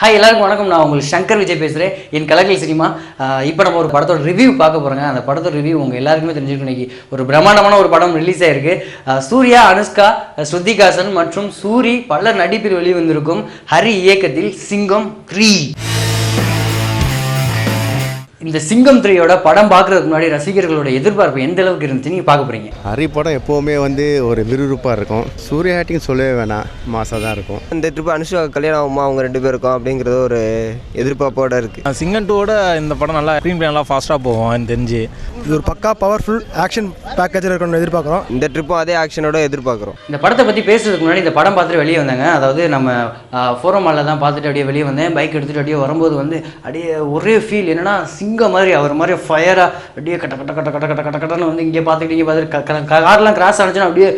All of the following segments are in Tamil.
ஹாய் எல்லாருக்கும் வணக்கம். நான் உங்களுக்கு சங்கர் விஜய் பேசுகிறேன். என் கலக்கல் சினிமா. இப்போ நம்ம ஒரு படத்தோட ரிவ்யூ பார்க்க போகிறோங்க. அந்த படத்தோட ரிவ்யூ உங்கள் எல்லாருக்குமே தெரிஞ்சிருக்கும். இன்னைக்கு ஒரு பிரம்மாண்டமான ஒரு படம் ரிலீஸ் ஆயிருக்கு. சூர்யா, அனுஷ்கா, ஸ்ருதிகாசன் மற்றும் சூரி பலர் நடிப்பில் வெளிவந்திருக்கும் ஹரி இயக்கத்தில் சிங்கம் 3. இந்த சிங்கம் 3யோட படம் பார்க்கறதுக்கு முன்னாடி ரசிகர்களோட எதிர்பார்ப்பு எந்த அளவுக்கு இருந்துச்சு நீங்கள் பார்க்க போகிறீங்க? ஹரி படம் எப்போவுமே ஒரு விறுவிறுப்பாக இருக்கும். சூர்யா ஆக்டிங் சொல்லவே வேணாம், மாசாக தான் இருக்கும். இந்த ட்ரிப்பு அனுஷ்கா கல்யாணம் ஆகுமா அவங்க 2 பேருக்கும் அப்படிங்கிறது ஒரு எதிர்பார்ப்போடு இருக்குது. சிங்கம் 2ஓட இந்த படம் நல்லா ஸ்க்ரீன் பிளே நல்லா ஃபாஸ்ட்டாக போகும் எனக்கு தெரிஞ்சு. இது ஒரு பக்கா பவர்ஃபுல் ஆக்ஷன் பேக்கேஜில் இருக்கணும்னு எதிர்பார்க்குறோம். இந்த ட்ரிப்பும் அதே ஆக்ஷனோட எதிர்பார்க்குறோம். இந்த படத்தை பற்றி பேசுறதுக்கு முன்னாடி இந்த படம் பார்த்துட்டு வெளியே வந்தாங்க. அதாவது நம்ம ஃபோரம் மாலில் தான் பார்த்துட்டு அப்படியே வெளியே வந்தேன். பைக் எடுத்துகிட்டு அப்படியே வரும்போது அப்படியே ஒரே ஃபீல் என்னென்னா சிங்கம் மாதிரி அவர் மாதிரி ஃபயராக அப்படியே கட்ட கட்ட கட்ட கட்ட கட்ட கட்ட கட்டன்னு இங்கே பார்த்துக்கிட்டு இங்கே பார்த்துட்டு கார்லாம் கிராஸ் ஆனிச்சுன்னா அப்படியே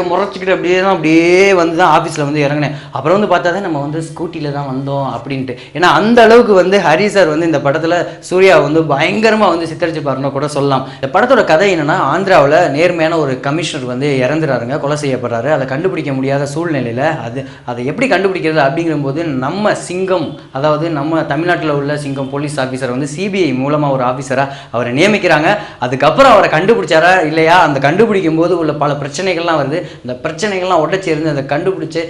முறைச்சிக்கிட்டு அப்படியே வந்து தான் ஆஃபீஸில் இறங்கினேன். அப்புறம் பார்த்தா தான் நம்ம ஸ்கூட்டியில் தான் வந்தோம் அப்படின்ட்டு. ஏன்னா அந்த அளவுக்கு ஹரி சார் இந்த படத்தில் சூர்யா பயங்கரமாக சித்தரிச்சுப்பாருன்னு கூட சொல்லலாம். இந்த படத்தோட கதை என்னென்னா, ஆந்திராவில் நேர்மையான ஒரு கமிஷனர் இறந்துறாருங்க, கொலை செய்யப்படுறாரு. அதை கண்டுபிடிக்க முடியாத சூழ்நிலையில் அதை எப்படி கண்டுபிடிக்கிறது அப்படிங்கும்போது நம்ம சிங்கம், அதாவது நம்ம தமிழ்நாட்டில் உள்ள சிங்கம் போலீஸ் ஆஃபீஸர் சிபிஐ மூலமாக ஒரு ஆஃபீஸராக அவரை நியமிக்கிறாங்க. அதுக்கப்புறம் அவரை கண்டுபிடிச்சாரா இல்லையா, அந்த கண்டுபிடிக்கும் போது உள்ள பல பிரச்சனைகள்லாம் வருது. இந்த பிரச்சனைகள்லாம் உடச்சி இருந்து அதை கண்டுபிடிச்சு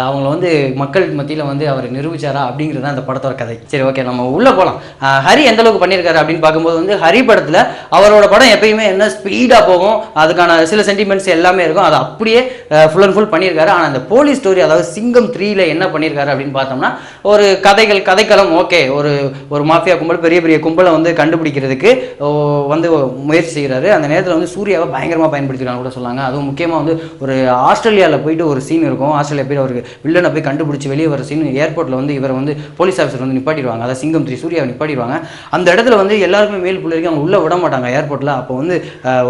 அவங்கள மக்கள் மத்தியில் அவர் நிரூபிச்சாரா அப்படிங்கிறது அந்த படத்தோட கதை. சரி, ஓகே, நம்ம உள்ளே போகலாம். ஹரி எந்த அளவுக்கு பண்ணியிருக்காரு அப்படின்னு பார்க்கும்போது ஹரி படத்தில் அவரோட படம் எப்பயுமே என்ன ஸ்பீடாக போகும், அதுக்கான சில சென்டிமெண்ட்ஸ் எல்லாமே இருக்கும். அதை அப்படியே ஃபுல் அண்ட் ஃபுல் பண்ணியிருக்காரு. ஆனால் அந்த போலீஸ் ஸ்டோரி, அதாவது சிங்கம் 3ல என்ன பண்ணியிருக்காரு அப்படின்னு பார்த்தோம்னா, ஒரு கதைக்களம் ஓகே, ஒரு மாஃபியா கும்பல் பெரிய பெரிய கும்பலை கண்டுபிடிக்கிறதுக்கு முயற்சி செய்கிறாரு. அந்த நேரத்தில் சூர்யாவை பயங்கரமாக பயன்படுத்திக்கிறாங்க கூட சொல்லாங்க. அதுவும் முக்கியமாக ஒரு ஆஸ்திரேலியாவில் போயிட்டு ஒரு சீன் இருக்கும். ஆஸ்திரேலியா போய் அவருக்கு வில்லனை போய் கண்டுபிடிச்சி வெளியே வர சீன் ஏர்போர்ட்டில் இவர் போலீஸ் ஆஃபீஸர் நிப்பாட்டிடுவாங்க. அதாவது சிங்கம் 3 சூர்யாவை நிப்பாட்டிடுவாங்க. அந்த இடத்துல எல்லாருமே மேல் பிள்ளைக்கு அவங்க உள்ளே விட மாட்டாங்க ஏர்போர்ட்டில். அப்போ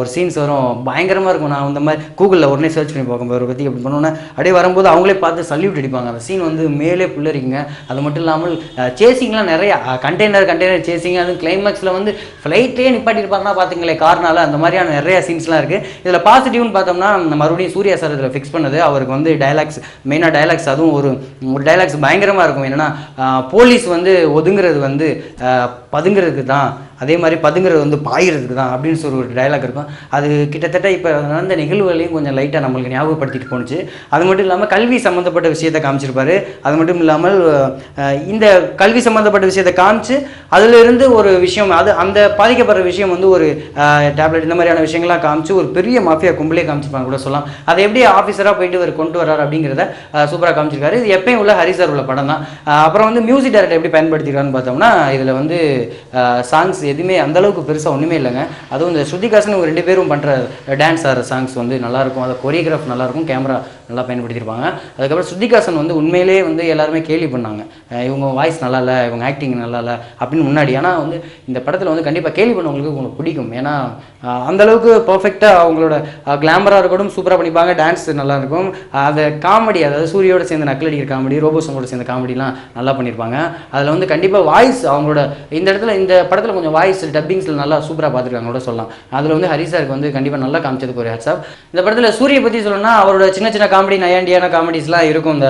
ஒரு சீன்ஸ் வரும், பயங்கரமாக இருக்கும். நான் இந்த மாதிரி கூகுளில் உடனே சர்ச் பண்ணி பார்க்கும்போது ஒரு பற்றி அப்படி பண்ணோன்னே அப்படியே வரும்போது அவங்களே பார்த்து சல்யூட் அடிப்பாங்க. அந்த சீன் மேலே பிள்ளரிங்க. அது மட்டும் இல்லாமல் சேசிங்லாம் நிறையா கண்டெய்னர் சேசிங், அது கிளைமேக்ஸில் ஃப்ளைட்லேயே நிப்பாட்டிருப்பாங்கன்னா பார்த்துங்களேன் கார்னால. அந்த மாதிரியான நிறையா சீன்ஸ்லாம் இருக்குது. இதில் பாசிட்டிவ்னு பார்த்தோம்னா, மறுபடியும் சூர்யா சார் இதில் ஃபிக்ஸ் பண்ணது அவருக்கு டைலாக்ஸ், மெயினாக டைலாக்ஸ், அதுவும் ஒரு டைலாக்ஸ் பயங்கரமாக இருக்கும். என்னென்னா, போலீஸ் ஒதுங்கிறது பதுங்கிறதுக்கு தான், அதே மாதிரி பதுங்கிறது பாயிறதுக்கு தான் அப்படின்னு சொல்லி ஒரு டைலாக் இருக்கும். அது கிட்டத்தட்ட இப்போ நடந்த நிகழ்வுகளையும் கொஞ்சம் லைட்டாக நம்மளுக்கு ஞாபகப்படுத்திட்டு போணுச்சு. அது மட்டும் இல்லாமல் கல்வி சம்மந்தப்பட்ட விஷயத்தை காமிச்சிருப்பாரு. அது மட்டும் இல்லாமல் இந்த கல்வி சம்மந்தப்பட்ட விஷயத்தை காமிச்சு அதிலிருந்து ஒரு விஷயம், அந்த பாதிக்கப்படுற விஷயம் ஒரு டேப்லெட், இந்த மாதிரியான விஷயங்கள்லாம் காமிச்சு ஒரு பெரிய மாஃபியா கும்பலே காமிச்சிருப்பாங்க கூட சொல்லலாம். அதை எப்படி ஆஃபீஸராக போயிட்டு அவர் கொண்டு வர்றாரு அப்படிங்கிறத சூப்பராக காமிச்சிருக்காரு. இது எப்பயும் உள்ள ஹரி சார் உள்ள படம் தான். அப்புறம் மியூசிக் டைரக்டர் எப்படி பயன்படுத்திக்கிறான்னு பார்த்தோம்னா, இதில் சாங்ஸ் எதுவுமே அந்தளவுக்கு பெருசாக ஒன்றுமே இல்லைங்க. அதுவும் இந்த ஸ்ருதிகாசன் இவங்க 2 பேரும் பண்ணுற டான்ஸ் ஆகிற சாங்ஸ் நல்லாயிருக்கும். அதை கொரியோகிராஃப் நல்லாயிருக்கும், கேமரா நல்லா பயன்படுத்தியிருப்பாங்க. அதுக்கப்புறம் ஸ்ருதிகாசன் உண்மையிலே எல்லாருமே கேலி பண்ணாங்க, இவங்க வாய்ஸ் நல்லா இல்லை, இவங்க ஆக்டிங் நல்லா இல்லை அப்படின்னு முன்னாடி. ஆனால் இந்த படத்தில் கண்டிப்பாக கேலி பண்ணவங்களுக்கு உங்களுக்கு பிடிக்கும். ஏன்னா அந்தளவுக்கு பர்ஃபெக்டாக அவங்களோட கிளாமராக இருக்கட்டும் சூப்பராக பண்ணிப்பாங்க. டான்ஸ் நல்லாயிருக்கும். அந்த காமெடி, அதாவது சூரியோட சேர்ந்து நக்கல் அடிக்கிற காமெடி, ரோபோசங்களோட சேர்ந்த காமெடிலாம் நல்லா பண்ணியிருப்பாங்க. அதில் கண்டிப்பாக வாய்ஸ் அவங்களோட இந்த படத்தில் கொஞ்சம் வாய்ஸ் டப்பிங்ஸில் நல்லா சூப்பராக பார்த்துருக்காங்க கூட சொல்லலாம். அதில் ஹரி சாருக்கு கண்டிப்பாக நல்லா காமிச்சதுக்கு ஒரு ஹேட்ஸ் ஆஃப். இந்த படத்தில் சூரிய பற்றி சொல்லணும்னா, அவரோட சின்ன சின்ன காமெடி, நயாண்டியான காமெடிஸ்லாம் இருக்கும். இந்த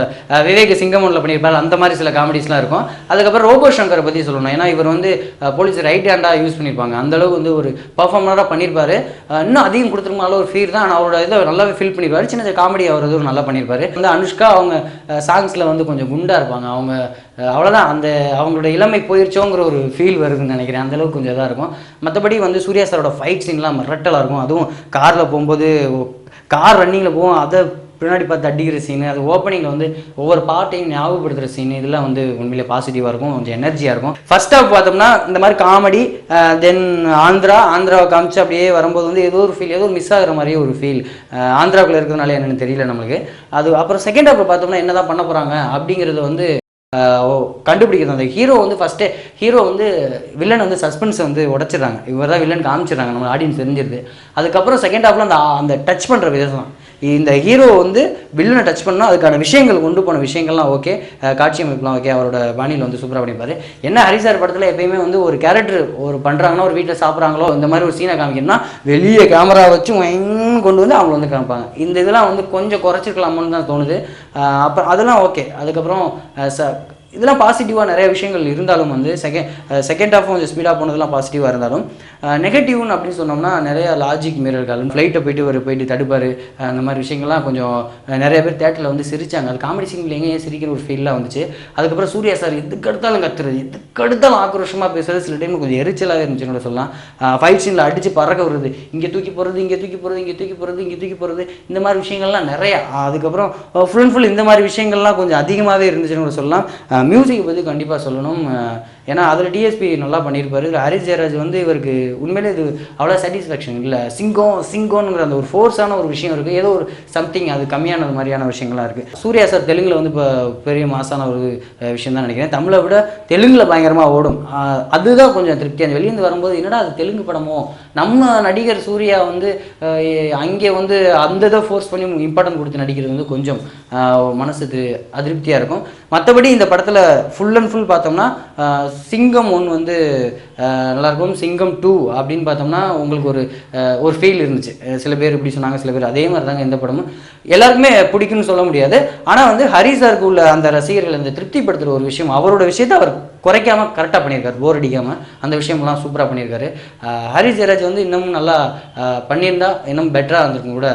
விவேக் சிங்கம் 1ல் பண்ணியிருப்பாரு, அந்த மாதிரி சில காமெடிஸ்லாம் இருக்கும். அதுக்கப்புறம் ரோபோ சங்கரை பற்றி சொல்லணும். ஏன்னா இவர் போலீஸ் ரைட் ஹேண்டாக யூஸ் பண்ணியிருப்பாங்க. அந்தளவுக்கு ஒரு பர்ஃபார்மராக பண்ணியிருப்பாரு. இன்னும் அதிகம் கொடுத்துருக்கனால ஒரு ஃபீல் தான். ஆனால் அவரோட இதை நல்லாவே ஃபீல் பண்ணியிருப்பாரு. சின்ன சின்ன காமெடி அவர் நல்லா பண்ணியிருப்பாரு. அனுஷ்கா அவங்க சாங்ஸில் கொஞ்சம் குண்டாக இருப்பாங்க. அவங்க அவ்வளோதான், அந்த அவங்களோட இளமை போயிடுச்சோங்கிற ஒரு ஃபீல் வருதுன்னு நினைக்கிறேன். அந்தளவுக்கு கொஞ்சம் இதாக இருக்கும். மற்றபடி சூர்யா சாரோட ஃபைட் சீன்லாம் மிரட்டலாக இருக்கும். அதுவும் காரில் போகும்போது, கார் ரன்னிங்கில் போகும், அதை பின்னாடி பார்த்து அடிக்கிற சீனு, அது ஓப்பனிங்கில் ஒவ்வொரு பாட்டையும் ஞாபகப்படுத்துகிற சீனு, இதெல்லாம் உண்மையிலே பாசிட்டிவாக இருக்கும், கொஞ்சம் எனர்ஜியாக இருக்கும். ஃபர்ஸ்ட் ஹாஃப் பார்த்தோம்னா இந்த மாதிரி காமெடி, தென் ஆந்திராவை காமிச்சு அப்படியே வரும்போது ஏதோ ஒரு ஃபீல், ஏதோ ஒரு மிஸ் ஆகிற மாதிரியே ஒரு ஃபீல். ஆந்திராவுக்குள்ளே இருக்கிறதுனால என்னென்னு தெரியல நம்மளுக்கு. அது அப்புறம் செகண்ட் ஹாஃபில் பார்த்தோம்னா என்ன தான் பண்ண போகிறாங்க அப்படிங்கிறது கண்டுபிடிக்கிறது. அந்த ஹீரோ ஃபஸ்ட்டே ஹீரோ வில்லன் சஸ்பென்ஸை உடச்சிடுறாங்க. இவர் தான் வில்லன் காமிச்சிடுறாங்க, நம்ம ஆடியன்ஸ் தெரிஞ்சிருது. அதுக்கப்புறம் செகண்ட் ஹாஃபில் அந்த டச் பண்ணுற விதம், இந்த ஹீரோ வில்லனை டச் பண்ணால் அதுக்கான விஷயங்கள் கொண்டு போன விஷயங்கள்லாம் ஓகே, காட்சி அமைப்புலாம் ஓகே, அவரோட பாணியில் சூப்பராக பண்ணிப்பார். என்ன ஹரி சார் படத்தில் எப்பயுமே ஒரு கேரக்டர் பண்ணுறாங்கன்னா, ஒரு வீட்டில் சாப்பிட்றாங்களோ இந்த மாதிரி ஒரு சீனை காமிக்கணும்னா வெளியே கேமரா வச்சு கொண்டு அவங்க காமிப்பாங்க. இந்த இதெல்லாம் கொஞ்சம் குறைச்சிருக்கலாமோன்னு தான் தோணுது. அப்புறம் அதெல்லாம் ஓகே. அதுக்கப்புறம் இதெல்லாம் பாசிட்டிவாக நிறைய விஷயங்கள் இருந்தாலும் வந்து செகண்ட் ஹாஃப் கொஞ்சம் ஸ்பீடாக போனதெல்லாம் பாசிட்டிவாக இருந்தாலும் நெகட்டிவ்னு அப்படின்னு சொன்னோம்னா நிறைய லாஜிக் மீறல்கள், ஃப்ளைட்டை போயிட்டு தடுப்பார், அந்த மாதிரி விஷயங்கள்லாம் கொஞ்சம் நிறைய பேர் தேட்டரில் வந்து சிரிச்சாங்க. அது காமெடி சீனில் எங்கேயும் சிரிக்கிற ஒரு ஃபீல்லாம் வந்துச்சு. அதுக்கப்புறம் சூர்யா சார் எதுக்கெடுத்தாலும் கத்துறது, எதுக்கெடுத்தாலும் ஆக்ரோஷமாக பேசுறது, சில டைம் கொஞ்சம் எரிச்சலாக இருந்துச்சுன்னு கூட சொல்லலாம். ஃபைட் சீனில் அடித்து பறக்க வருது, இங்கே தூக்கி போகிறது, இங்கே தூக்கி போகிறது, இங்கே தூக்கி போகிறது, இங்கே தூக்கி போகிறது, இந்த மாதிரி விஷயங்கள்லாம் நிறையா. அதுக்கப்புறம் ஃபுல் அண்ட் ஃபுல் இந்த மாதிரி விஷயங்கள்லாம் கொஞ்சம் அதிகமாகவே இருந்துச்சுன்னு கூட சொல்லலாம். மியூசிக்கை பற்றி கண்டிப்பாக சொல்லணும். ஏன்னா அதில் டிஎஸ்பி நல்லா பண்ணியிருப்பார். இதில் ஹரிஷ் ஜெயராஜ் வந்து இவருக்கு உண்மையிலே இது அவ்வளோ சாட்டிஸ்ஃபேக்ஷன் இல்லை. சிங்கோங்கிற அந்த ஒரு ஃபோர்ஸான ஒரு விஷயம் இருக்குது, ஏதோ ஒரு சம்திங் அது கம்மியானது மாதிரியான விஷயங்கள்லாம் இருக்குது. சூர்யா சார் தெலுங்கில் வந்து இப்போ பெரிய மாசான ஒரு விஷயம் தான் நினைக்கிறேன். தமிழை விட தெலுங்கில் பயங்கரமாக ஓடும். அதுதான் கொஞ்சம் திருப்தியாக வெளியேந்து வரும்போது என்னடா அது தெலுங்கு படமோ, நம்ம நடிகர் சூர்யா வந்து அங்கே வந்து அந்த இதை ஃபோர்ஸ் பண்ணி இம்பார்ட்டன்ட் கொடுத்து நடிக்கிறது வந்து கொஞ்சம் மனசுக்கு அதிருப்தியாக இருக்கும். மற்றபடி இந்த படத்தில் ஃபுல் அண்ட் ஃபுல் பார்த்தோம்னா சிங்கம் 1 வந்து நல்லாயிருக்கும், சிங்கம் 2 அப்படின்னு பார்த்தோம்னா உங்களுக்கு ஒரு ஃபீல் இருந்துச்சு. சில பேர் இப்படி சொன்னாங்க, சில பேர் அதே மாதிரி தாங்க இந்த படமும் எல்லாருக்குமே பிடிக்கும்னு சொல்ல முடியாது. ஆனால் வந்து ஹரிஷ் சாருக்கு உள்ள அந்த ரசிகர்கள் அந்த திருப்திப்படுத்துகிற ஒரு விஷயம், அவரோட விஷயத்தை அவர் குறைக்காமல் கரெக்டாக பண்ணியிருக்காரு, போர் அடிக்காமல் அந்த விஷயம்லாம் சூப்பராக பண்ணியிருக்காரு. ஹரிஷ் ஜெயராஜ் வந்து இன்னமும் நல்லா பண்ணியிருந்தா இன்னும் பெட்டராக இருந்திருக்கும் கூட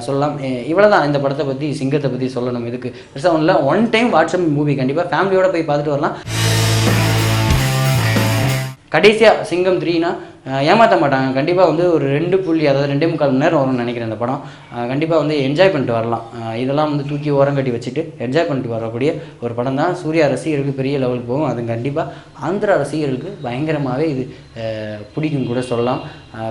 சொல்லலாம். இவ்வளோ தான் இந்த படத்தை பற்றி, சிங்கத்தை பற்றி சொல்லணும். இதுக்கு பெருசாக ஒன்றில் ஒன் டைம் வாட்ஸ்அப் மூவி கண்டிப்பாக ஃபேமிலியோடு போய் பார்த்துட்டு வரலாம். கடைசியாக சிங்கம் 3னா ஏமாற்ற மாட்டாங்க. கண்டிப்பாக வந்து ஒரு 2.5 மணி நேரம் வரும்னு நினைக்கிறேன் இந்த படம். கண்டிப்பாக வந்து என்ஜாய் பண்ணிட்டு வரலாம். இதெல்லாம் வந்து தூக்கி ஓரம் கட்டி வச்சுட்டு என்ஜாய் பண்ணிட்டு வரக்கூடிய ஒரு படம் தான். சூர்யா ரசிகர்களுக்கு பெரிய லெவலுக்கு போகும். அது கண்டிப்பாக ஆந்திரா ரசிகர்களுக்கு பயங்கரமாகவே இது பிடிக்கும் கூட சொல்லலாம்.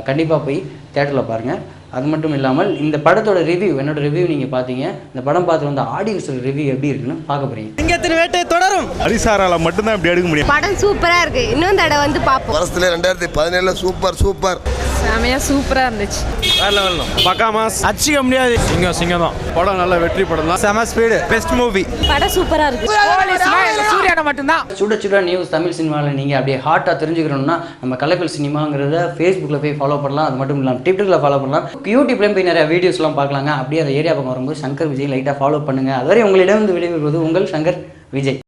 கண்டிப்பாக போய் தேட்டரில் பாருங்கள். அது மட்டும் இல்லாமல் இந்த படத்தோட ரிவ்யூ, என்னோட ரிவ்யூ நீங்கள் பார்த்தீங்க, இந்த படம் பார்த்து வந்த ஆடியன்ஸோட ரிவ்யூ எப்படி இருக்குன்னு பார்க்க போகிறீங்க. சிங்கத்தின் வேட்டை தொடரும். ஹரிசாரால மட்டும்தான் இப்படி எடுக்க முடியும். படம் சூப்பராக இருக்குது, இன்னும் தடவை வந்து பார்ப்போம். வருஷத்துல 2017 சூப்பர் செமையா சூப்பராக இருந்துச்சு. வேற லெவல் பக்கா மாஸ், அடிச்சிக்க முடியாது. சிங்கம் தான். படம் நல்ல வெற்றி படம் தான். செம ஸ்பீடு, பெஸ்ட் மூவி. படம் சூப்பராக இருக்குது. சூர்யாட மட்டும்தான். சுட நியூஸ் தமிழ் சினிமாவில் நீங்கள் அப்படியே ஹாட்டாக தெரிஞ்சுக்கணும்னா நம்ம கலக்கல் சினிமாங்கிறத ஃபேஸ்புக்கில் போய் ஃபாலோ பண்ணலாம். அது மட்டும் இல்லாமல் ட்விட்டரில் ஃபாலோ பண்ணலாம். யூடியூப்லேயும் போய் நிறைய வீடியோஸ்லாம் பார்க்கலாங்க. அப்படியே அந்த ஏரியா பக்கம் வரும்போது சங்கர் விஜய் லைட்டாக ஃபாலோ பண்ணுங்கள். அதுவரை உங்களிடம் வந்து விடைபெறுவது உங்கள் சங்கர் விஜய்.